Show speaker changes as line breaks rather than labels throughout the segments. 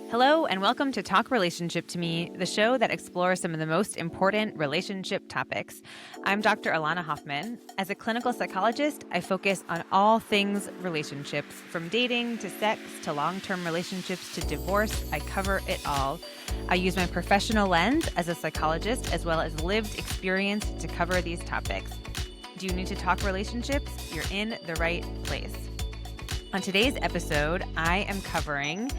Hello, and welcome to Talk Relationship to Me, the show that explores some of the most important relationship topics. I'm Dr. Elana Hoffman. As a clinical psychologist, I focus on all things relationships, from dating to sex to long-term relationships to divorce. I cover it all. I use my professional lens as a psychologist as well as lived experience to cover these topics. Do you need to talk relationships? You're in the right place. On today's episode, I am covering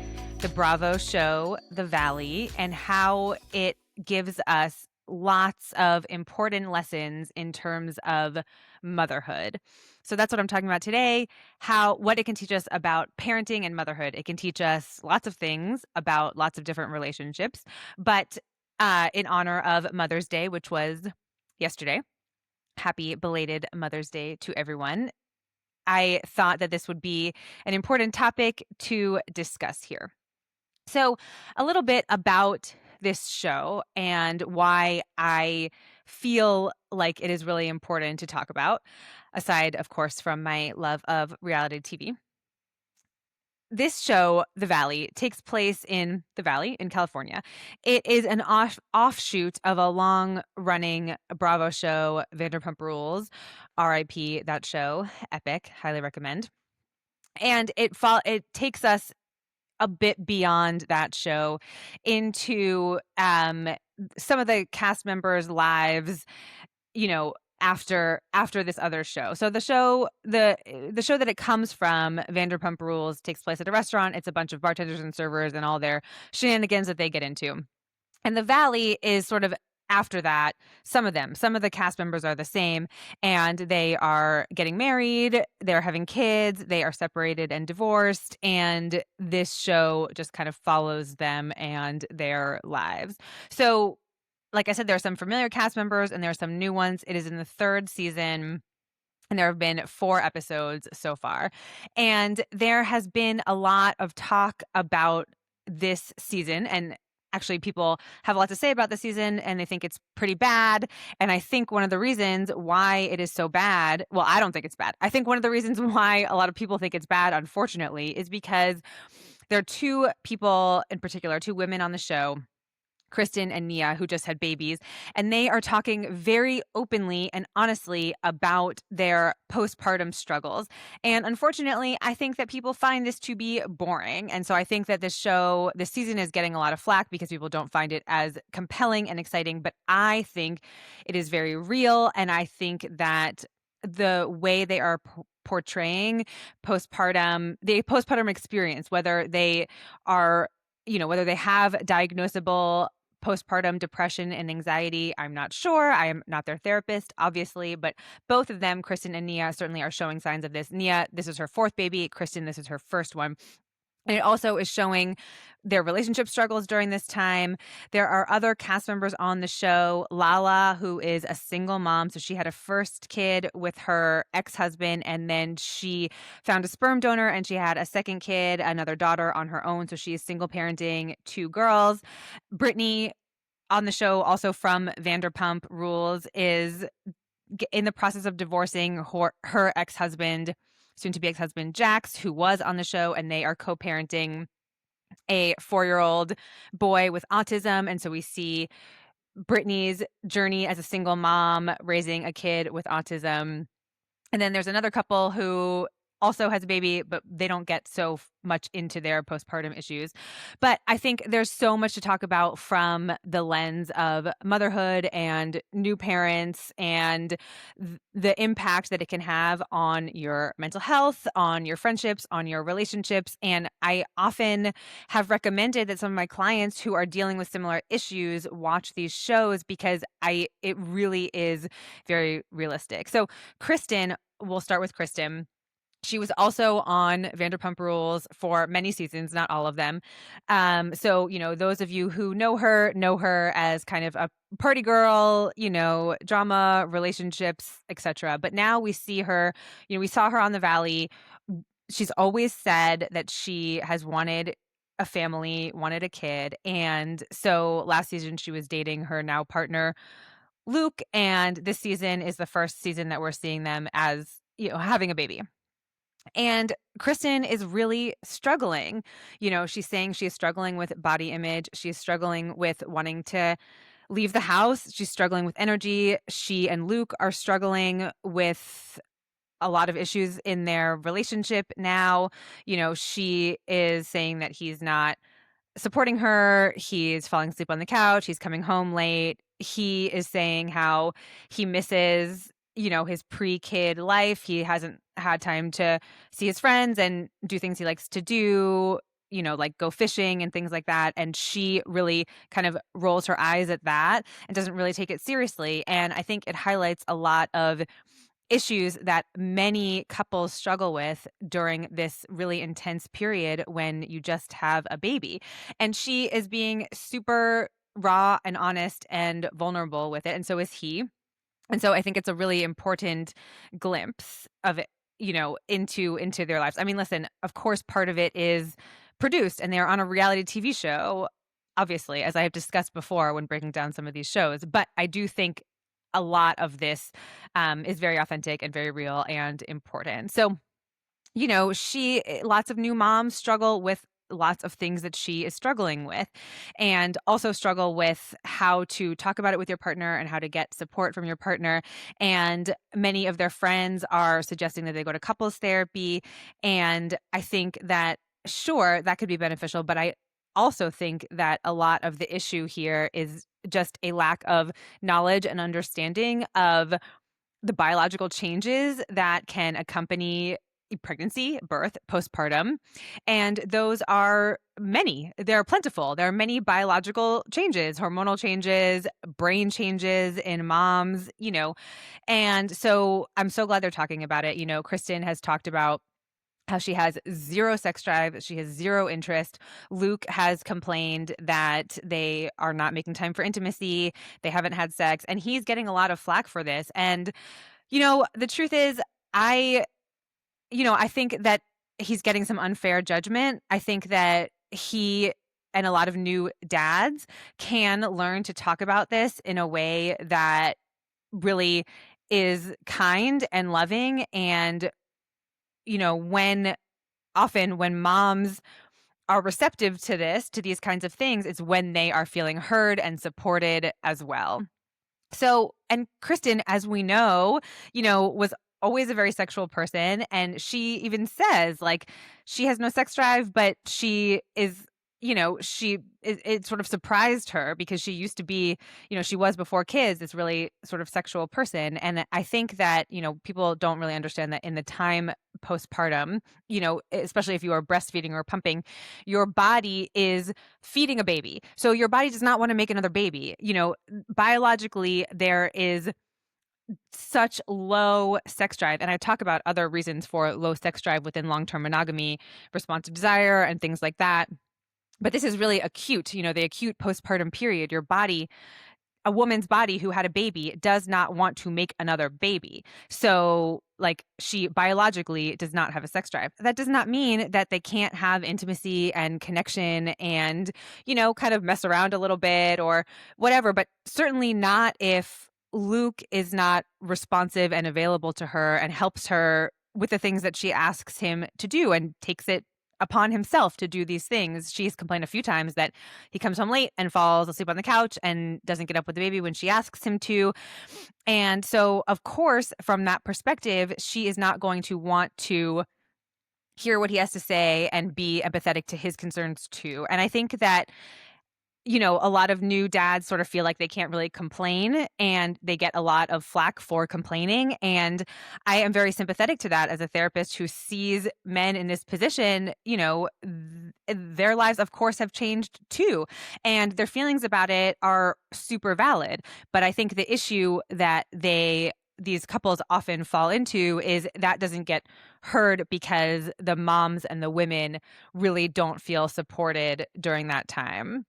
the Bravo show, The Valley, and how it gives us lots of important lessons in terms of motherhood. So that's what I'm talking about today, what it can teach us about parenting and motherhood. It can teach us lots of things about lots of different relationships, but in honor of Mother's Day, which was yesterday, happy belated Mother's Day to everyone. I thought that this would be an important topic to discuss here. So, a little bit about this show and why I feel like it is really important to talk about, aside, of course, from my love of reality TV. This show, The Valley, takes place in the Valley in California. It is an offshoot of a long-running Bravo show, Vanderpump Rules, RIP that show, epic, highly recommend. And it takes us a bit beyond that show into some of the cast members' lives, after this other show. So the show that it comes from, Vanderpump Rules, takes place at a restaurant. It's a bunch of bartenders and servers and all their shenanigans that they get into. And The Valley is sort of after that. Some of the cast members are the same, and they are getting married, they're having kids, they are separated and divorced, and this show just kind of follows them and their lives. So, like I said, there are some familiar cast members and there are some new ones. It is in the third season. And there have been 4 episodes so far. And there has been a lot of talk about this season, and actually people have a lot to say about the season and they think it's pretty bad. And I think one of the reasons why it is so bad, well, I don't think it's bad. I think one of the reasons why a lot of people think it's bad, unfortunately, is because there are 2 people in particular, 2 women on the show, Kristen and Nia, who just had babies, and they are talking very openly and honestly about their postpartum struggles. And unfortunately, I think that people find this to be boring. And so I think that this season is getting a lot of flack because people don't find it as compelling and exciting. But I think it is very real. And I think that the way they are portraying the postpartum experience, whether they are whether they have diagnosable postpartum depression and anxiety, I'm not sure. I am not their therapist, obviously, but both of them, Kristen and Nia, certainly are showing signs of this. Nia, this is her 4th baby. Kristen, this is her first one. And it also is showing their relationship struggles during this time. There are other cast members on the show. Lala, who is a single mom. So she had a first kid with her ex-husband, and then she found a sperm donor and she had a second kid, another daughter on her own. So she is single parenting 2 girls. Brittany, on the show, also from Vanderpump Rules, is in the process of divorcing her ex-husband, soon-to-be ex-husband, Jax, who was on the show, and they are co-parenting a 4-year-old boy with autism. And so we see Brittany's journey as a single mom raising a kid with autism. And then there's another couple who also has a baby, but they don't get so much into their postpartum issues. But I think there's so much to talk about from the lens of motherhood and new parents and the impact that it can have on your mental health, on your friendships, on your relationships. And I often have recommended that some of my clients who are dealing with similar issues watch these shows because it really is very realistic. So Kristen, we'll start with Kristen. She was also on Vanderpump Rules for many seasons, not all of them. So, those of you who know her as kind of a party girl, drama, relationships, etc. But now we see her, we saw her on The Valley. She's always said that she has wanted a family, wanted a kid. And so last season she was dating her now partner, Luke. And this season is the first season that we're seeing them as, having a baby. And Kristen is really struggling. She's saying she is struggling with body image. She is struggling with wanting to leave the house. She's struggling with energy. She and Luke are struggling with a lot of issues in their relationship now. She is saying that he's not supporting her. He's falling asleep on the couch. He's coming home late. He is saying how he misses, his pre-kid life. He hasn't had time to see his friends and do things he likes to do, like go fishing and things like that. And she really kind of rolls her eyes at that and doesn't really take it seriously. And I think it highlights a lot of issues that many couples struggle with during this really intense period when you just have a baby. And she is being super raw and honest and vulnerable with it. And so is he. And so I think it's a really important glimpse of it, into their lives. I mean, listen, of course, part of it is produced and they're on a reality TV show, obviously, as I have discussed before when breaking down some of these shows. But I do think a lot of this is very authentic and very real and important. So, lots of new moms struggle with lots of things that she is struggling with, and also struggle with how to talk about it with your partner and how to get support from your partner. And many of their friends are suggesting that they go to couples therapy. And I think that, sure, that could be beneficial, but I also think that a lot of the issue here is just a lack of knowledge and understanding of the biological changes that can accompany pregnancy, birth, postpartum. And those are many. They're plentiful. There are many biological changes, hormonal changes, brain changes in moms, And so I'm so glad they're talking about it. Kristen has talked about how she has zero sex drive. She has zero interest. Luke has complained that they are not making time for intimacy. They haven't had sex. And he's getting a lot of flack for this. And, the truth is, I think that he's getting some unfair judgment. I think that he and a lot of new dads can learn to talk about this in a way that really is kind and loving. And, when moms are receptive to this, to these kinds of things, it's when they are feeling heard and supported as well. So, and Kristen, as we know, was always a very sexual person. And she even says, like, she has no sex drive, but she is, it sort of surprised her because she used to be, she was before kids, this really sort of sexual person. And I think that, people don't really understand that in the time postpartum, especially if you are breastfeeding or pumping, your body is feeding a baby. So your body does not want to make another baby. Biologically, there is such low sex drive. And I talk about other reasons for low sex drive within long-term monogamy, responsive desire, and things like that. But this is really acute, the acute postpartum period. Your body, a woman's body who had a baby, does not want to make another baby. So, like, she biologically does not have a sex drive. That does not mean that they can't have intimacy and connection and, kind of mess around a little bit or whatever, but certainly not if Luke is not responsive and available to her and helps her with the things that she asks him to do and takes it upon himself to do these things. She's complained a few times that he comes home late and falls asleep on the couch and doesn't get up with the baby when she asks him to. And so, of course, from that perspective, she is not going to want to hear what he has to say and be empathetic to his concerns too. And I think that a lot of new dads sort of feel like they can't really complain and they get a lot of flack for complaining. And I am very sympathetic to that as a therapist who sees men in this position. Their lives, of course, have changed too. And their feelings about it are super valid. But I think the issue that these couples often fall into is that doesn't get heard because the moms and the women really don't feel supported during that time.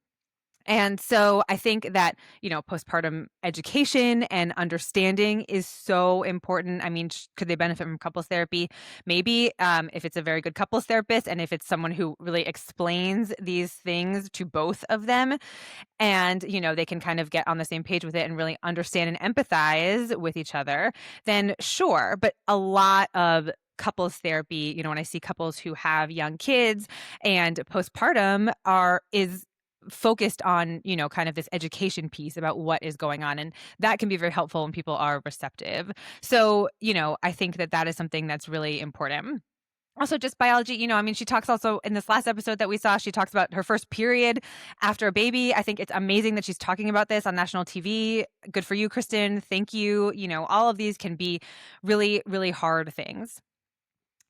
And so I think that, postpartum education and understanding is so important. I mean, could they benefit from couples therapy? Maybe, if it's a very good couples therapist and if it's someone who really explains these things to both of them and, they can kind of get on the same page with it and really understand and empathize with each other, then sure. But a lot of couples therapy, when I see couples who have young kids and postpartum is focused on, kind of this education piece about what is going on. And that can be very helpful when people are receptive. So, I think that is something that's really important. Also, just biology, I mean, she talks also in this last episode that we saw, she talks about her first period after a baby. I think it's amazing that she's talking about this on national TV. Good for you, Kristen. Thank you. All of these can be really, really hard things.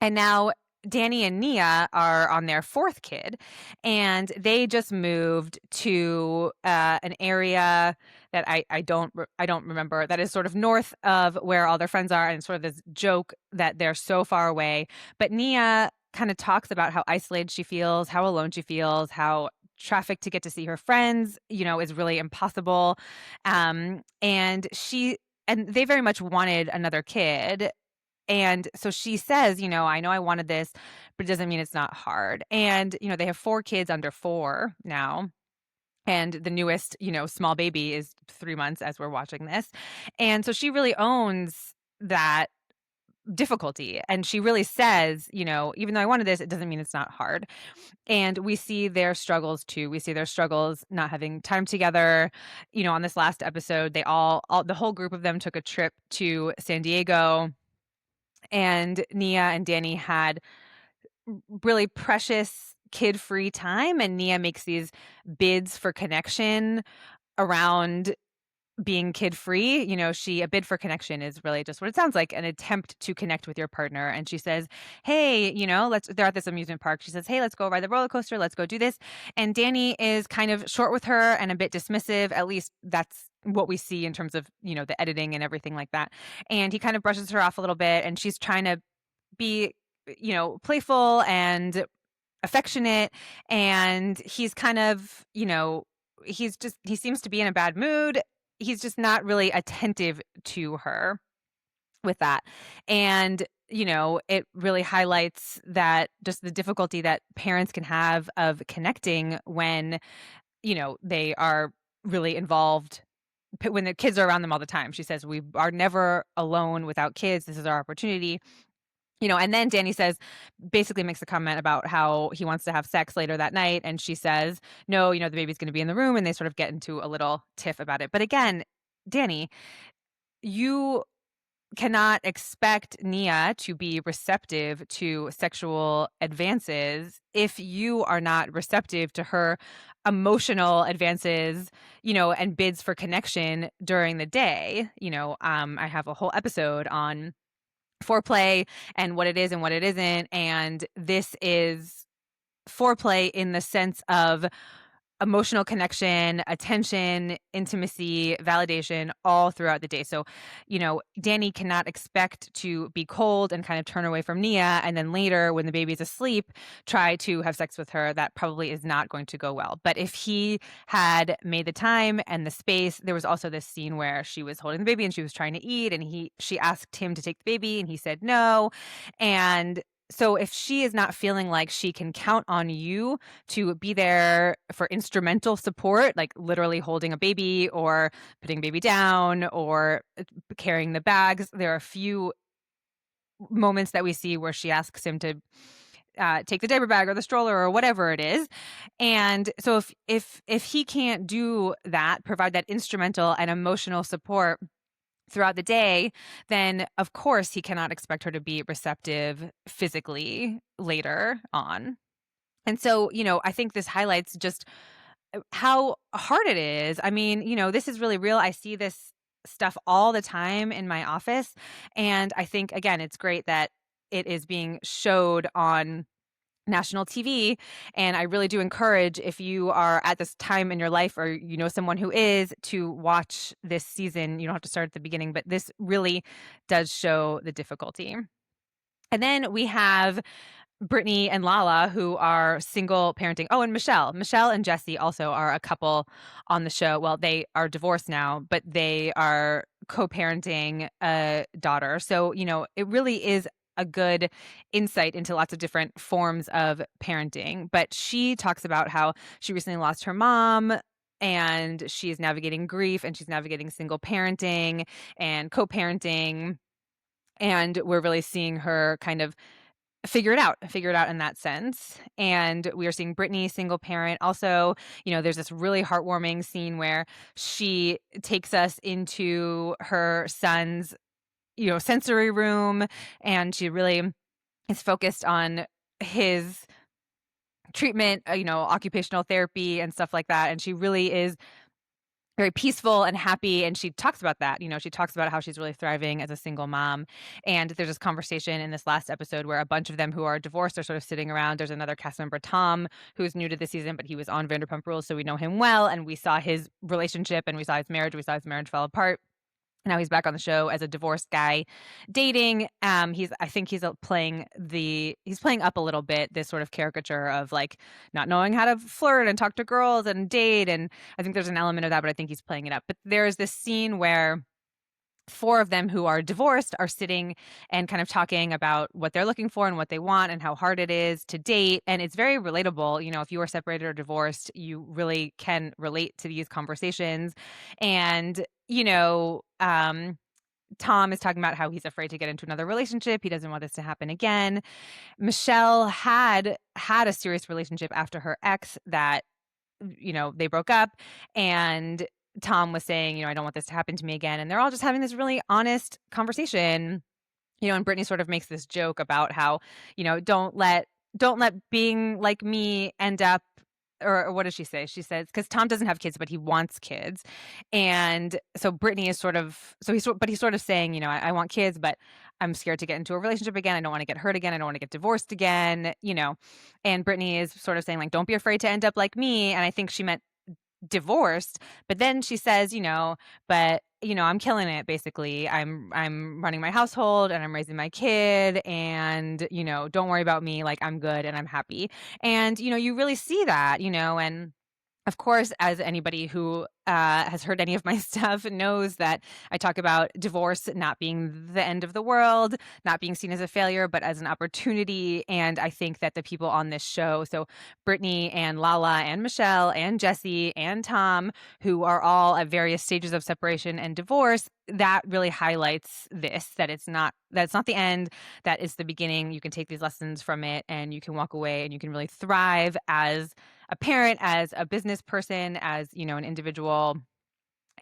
And now Danny and Nia are on their fourth kid, and they just moved to an area that I don't remember, that is sort of north of where all their friends are, and sort of this joke that they're so far away. But Nia kind of talks about how isolated she feels, how alone she feels, how traffic to get to see her friends, is really impossible. And they very much wanted another kid. And so she says, I know I wanted this, but it doesn't mean it's not hard. And, they have 4 kids under 4 now. And the newest, small baby is 3 months as we're watching this. And so she really owns that difficulty. And she really says, even though I wanted this, it doesn't mean it's not hard. And we see their struggles too. We see their struggles not having time together. On this last episode, they the whole group of them took a trip to San Diego. And Nia and Danny had really precious kid-free time, and Nia makes these bids for connection around being kid-free. A bid for connection is really just what it sounds like, an attempt to connect with your partner. And she says, hey, they're at this amusement park. She says, hey, let's go ride the roller coaster. Let's go do this. And Danny is kind of short with her and a bit dismissive. At least that's what we see in terms of, the editing and everything like that. And he kind of brushes her off a little bit, and she's trying to be, playful and affectionate. And he's kind of, he seems to be in a bad mood. He's just not really attentive to her with that. And, it really highlights that, just the difficulty that parents can have of connecting when, they are really involved, when the kids are around them all the time. She says, we are never alone without kids. This is our opportunity. And then Danny basically makes a comment about how he wants to have sex later that night. And she says, no, the baby's going to be in the room. And they sort of get into a little tiff about it. But again, Danny, you cannot expect Nia to be receptive to sexual advances if you are not receptive to her emotional advances, and bids for connection during the day. I have a whole episode on foreplay and what it is and what it isn't. And this is foreplay in the sense of emotional connection, attention, intimacy, validation, all throughout the day. So, Danny cannot expect to be cold and kind of turn away from Nia, and then later, when the baby's asleep, try to have sex with her. That probably is not going to go well. But if he had made the time and the space, there was also this scene where she was holding the baby and she was trying to eat, and she asked him to take the baby, and he said no. And so if she is not feeling like she can count on you to be there for instrumental support, like literally holding a baby or putting baby down or carrying the bags, there are a few moments that we see where she asks him to take the diaper bag or the stroller or whatever it is. And so if he can't do that, provide that instrumental and emotional support throughout the day, then of course he cannot expect her to be receptive physically later on. And so, I think this highlights just how hard it is. I mean, this is really real. I see this stuff all the time in my office. And I think, again, it's great that it is being showed on national TV. And I really do encourage, if you are at this time in your life or someone who is, to watch this season. You don't have to start at the beginning, but this really does show the difficulty. And then we have Brittany and Lala, who are single parenting. Oh, and Michelle. Michelle and Jesse also are a couple on the show. Well, they are divorced now, but they are co-parenting a daughter. So, it really is a good insight into lots of different forms of parenting. But she talks about how she recently lost her mom, and she's navigating grief, and she's navigating single parenting and co-parenting. And we're really seeing her kind of figure it out in that sense. And we are seeing Brittany, single parent. Also, there's this really heartwarming scene where she takes us into her son's, sensory room, and she really is focused on his treatment, occupational therapy and stuff like that. And she really is very peaceful and happy, and she talks about that. She talks about how she's really thriving as a single mom. And there's this conversation in this last episode where a bunch of them who are divorced are sort of sitting around. There's another cast member, Tom, who's new to this season, but he was on Vanderpump Rules, so we know him well, and we saw his relationship, and we saw his marriage. We saw his marriage fall apart. Now he's back on the show as a divorced guy dating. I think he's playing up a little bit this sort of caricature of like not knowing how to flirt and talk to girls and date. And I think there's an element of that, but I think he's playing it up. But there's this scene where four of them who are divorced are sitting and kind of talking about what they're looking for and what they want and how hard it is to date. And it's very relatable. If you are separated or divorced, you really can relate to these conversations. And, Tom is talking about how he's afraid to get into another relationship. He doesn't want this to happen again. Michelle had a serious relationship after her ex that, they broke up, and Tom was saying, I don't want this to happen to me again. And they're all just having this really honest conversation, and Brittany sort of makes this joke about how, don't let being like me end up, or what does she say? She says, because Tom doesn't have kids, but he wants kids. And so Brittany is sort of, but he's sort of saying, I want kids, but I'm scared to get into a relationship again. I don't want to get hurt again. I don't want to get divorced again, and Brittany is sort of saying like, don't be afraid to end up like me. And I think she meant divorced, but then she says, but I'm killing it. Basically, I'm running my household and I'm raising my kid, and don't worry about me. Like, I'm good and I'm happy. And you really see that, and of course, as anybody who has heard any of my stuff knows, that I talk about divorce not being the end of the world, not being seen as a failure, but as an opportunity. And I think that the people on this show, so Brittany and Lala and Michelle and Jesse and Tom, who are all at various stages of separation and divorce, that really highlights this, that it's not the end, that it's the beginning. You can take these lessons from it and you can walk away and you can really thrive as a parent, as a business person, as, an individual.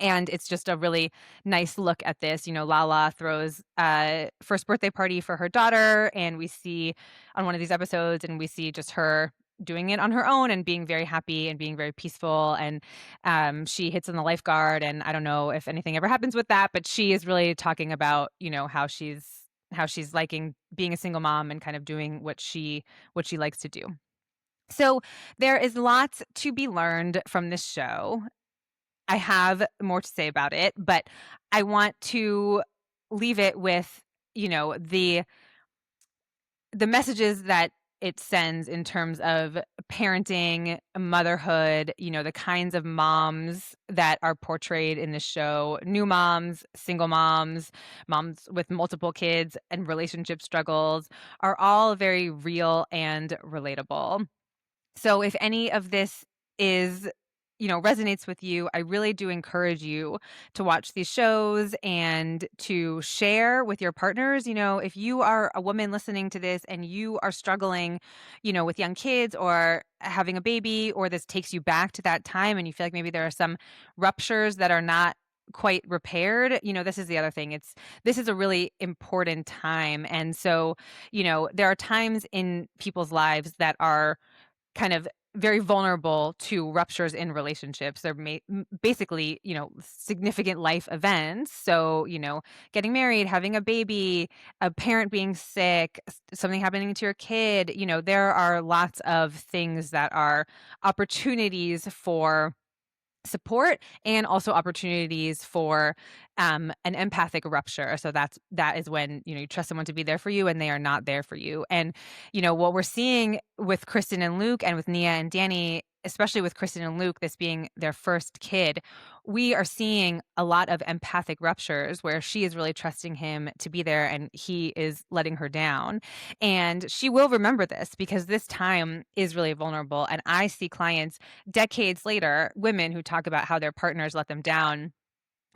And it's just a really nice look at this. Lala throws a first birthday party for her daughter, and we see on one of these episodes, and we see just her doing it on her own and being very happy and being very peaceful. And she hits on the lifeguard, and I don't know if anything ever happens with that, but she is really talking about, how she's liking being a single mom and kind of doing what she likes to do. So there is lots to be learned from this show. I have more to say about it, but I want to leave it with, the messages that it sends in terms of parenting, motherhood, the kinds of moms that are portrayed in the show, new moms, single moms, moms with multiple kids, and relationship struggles are all very real and relatable. So if any of this is, resonates with you, I really do encourage you to watch these shows and to share with your partners. If you are a woman listening to this and you are struggling, with young kids or having a baby, or this takes you back to that time and you feel like maybe there are some ruptures that are not quite repaired, this is the other thing. This is a really important time. And so, there are times in people's lives that are kind of very vulnerable to ruptures in relationships. They're basically, significant life events. So, getting married, having a baby, a parent being sick, something happening to your kid, there are lots of things that are opportunities for support and also opportunities for an empathic rupture. So that is when you trust someone to be there for you and they are not there for you. And what we're seeing with Kristen and Luke, and with Nia and Danny, especially with Kristen and Luke, this being their first kid, we are seeing a lot of empathic ruptures where she is really trusting him to be there and he is letting her down. And she will remember this because this time is really vulnerable. And I see clients decades later, women who talk about how their partners let them down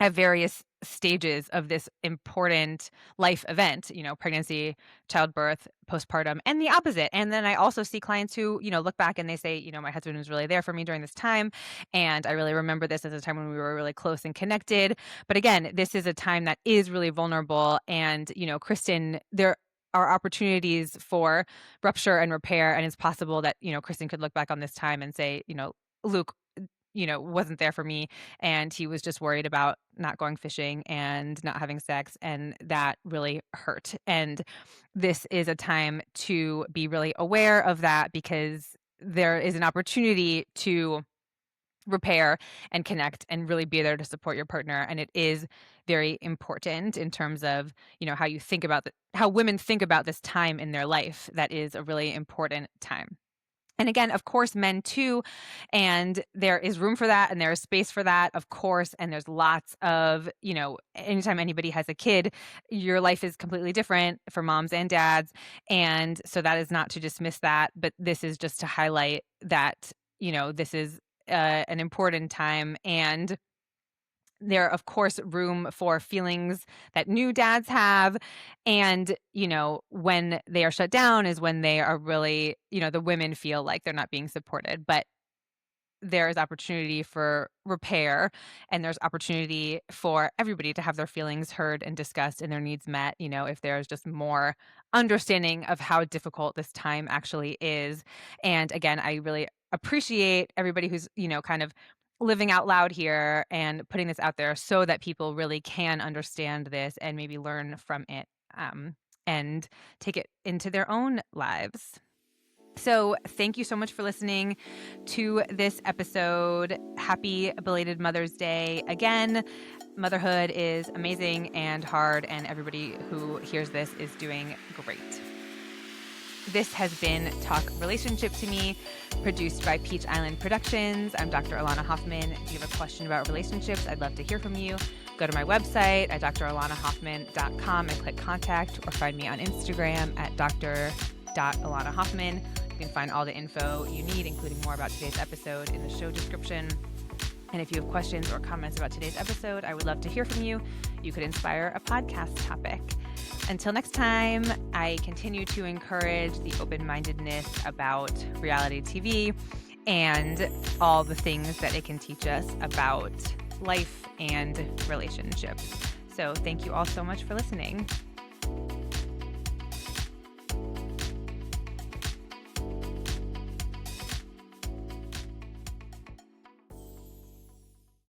at various stages of this important life event, pregnancy, childbirth, postpartum, and the opposite. And then I also see clients who, look back and they say, my husband was really there for me during this time. And I really remember this as a time when we were really close and connected. But again, this is a time that is really vulnerable. And, Kristen, there are opportunities for rupture and repair. And it's possible that, Kristen could look back on this time and say, Luke, wasn't there for me, and he was just worried about not going fishing and not having sex, and that really hurt. And this is a time to be really aware of that, because there is an opportunity to repair and connect and really be there to support your partner. And it is very important in terms of, how you think about how women think about this time in their life. That is a really important time. And again, of course, men too. And there is room for that, and there is space for that, of course. And there's lots of, anytime anybody has a kid, your life is completely different for moms and dads. And so that is not to dismiss that, but this is just to highlight that, this is an important time. And there, of course, room for feelings that new dads have. And, when they are shut down is when they are really, the women feel like they're not being supported. But there is opportunity for repair, and there's opportunity for everybody to have their feelings heard and discussed and their needs met, if there's just more understanding of how difficult this time actually is. And again, I really appreciate everybody who's, kind of living out loud here and putting this out there so that people really can understand this and maybe learn from it, and take it into their own lives. So thank you so much for listening to this episode. Happy belated Mother's Day. Again, motherhood is amazing and hard, and everybody who hears this is doing great. This has been Talk Relationship to Me, produced by Peach Island Productions. I'm Dr. Elana Hoffman. If you have a question about relationships, I'd love to hear from you. Go to my website at drelanahoffman.com and click contact, or find me on Instagram at dr.elana Hoffman. You can find all the info you need, including more about today's episode, in the show description. And if you have questions or comments about today's episode, I would love to hear from you. You could inspire a podcast topic. Until next time, I continue to encourage the open-mindedness about reality TV and all the things that it can teach us about life and relationships. So thank you all so much for listening.